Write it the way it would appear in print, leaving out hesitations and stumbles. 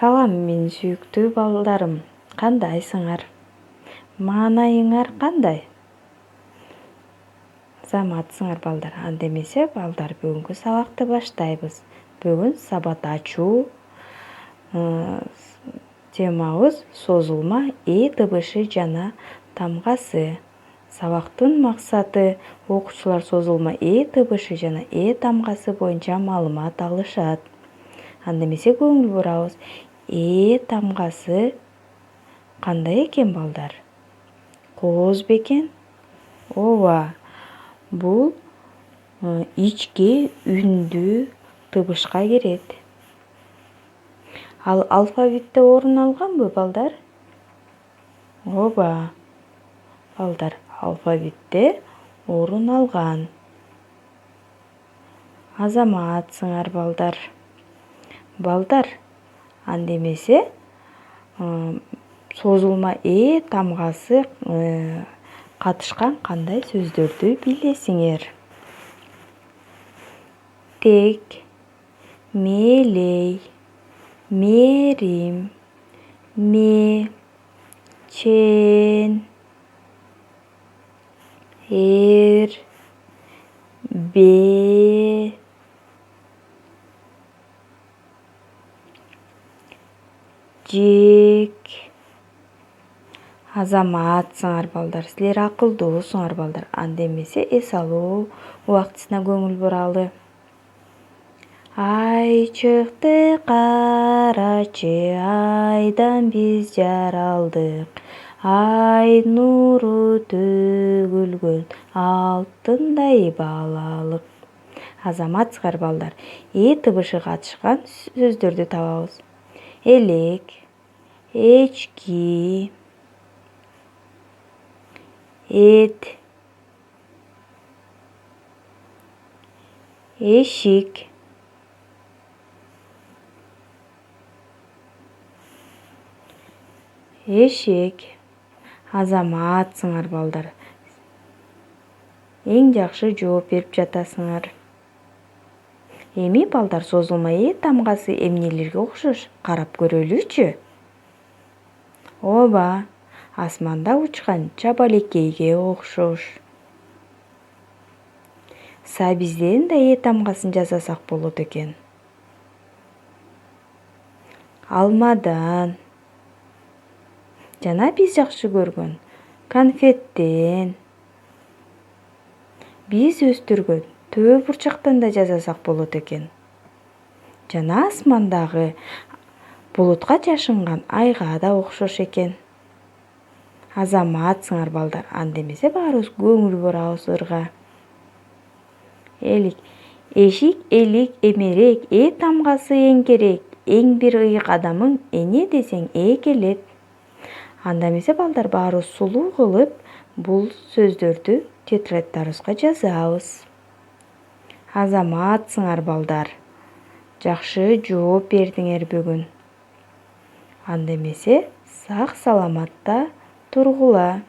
Салам, мен сүйүктүү балдарым. Кандайсыңар? Маанайыңар кандай? Саламатсыңар балдар. Анда эмесе балдар, бүгүнкү сабакты баштайбыз. Бүгүн сабат ачуу. Темабыз созулма «э» тыбышы жана тамгасы. Сабактын максаты окуучулар созулма «э» тыбышы жана «э» тамгасы боюнча маалымат алышат. Анда эмесе көңүл бурабыз. «Э» тамгасы кандай экен балдар? Кооз бекен? Ооба. Бул ички үндүү тыбышка кирет. Ал алфавитте орун алганбы, балдар? Ооба. Балдар, алфавитте орун алган. Азаматсыңар, балдар. Балдар, анда эмесе созулма «э» тамгасы катышкан кандай сөздөрдү билесиңер? Тек, мээлей, мээрим, ме, чен, эр, бээ, жек. Азаматсыңар, балдар. Силер акылдуусуңар, балдар. Анда эмесе эс алуу убактысына көңүл буралы. Ай чыкты карачы, айдан биз жаралдык. Ай нуру төгүлгөн алтындай балалык. Азаматсыңар, балдар. «Э» тыбышы катышкан сөздөрдү табабыз. Элек, эчки, эт, эшик, эшек. Азаматсыңар, балдар. Эң жакшы жооп берип жатасыңар. Эми балдар, созулма «э» тамгасы эмнелерге окшош? Карап көрөлүчү. Ооба, асманда учкан чабалекейге окшош. Бизден да «э» тамгасын жасасак болот экен. Алмадан жана биз жакшы көргөн конфеттен, биз өстүргөн төө бурчактан да жасасак болот экен. Жана асмандагы булутка чашынган айга да окшош экен. Азаматсыңар, балдар. Анда эмесе баарыбыз көңүл бурабыз ырга. Эшик, элик, эмерек, «э» тамгасы эң керек. Эң бир ыйык адамың эне десең «э» келет. Анда эмесе балдар, баарыбыз сулуу кылып бул сөздөрдү тетрадьдарыбызга жазабыз. Азаматсыңар, балдар. Жакшы жооп бердиңер бүгүн. Анда эмесе сак саламатта тургула.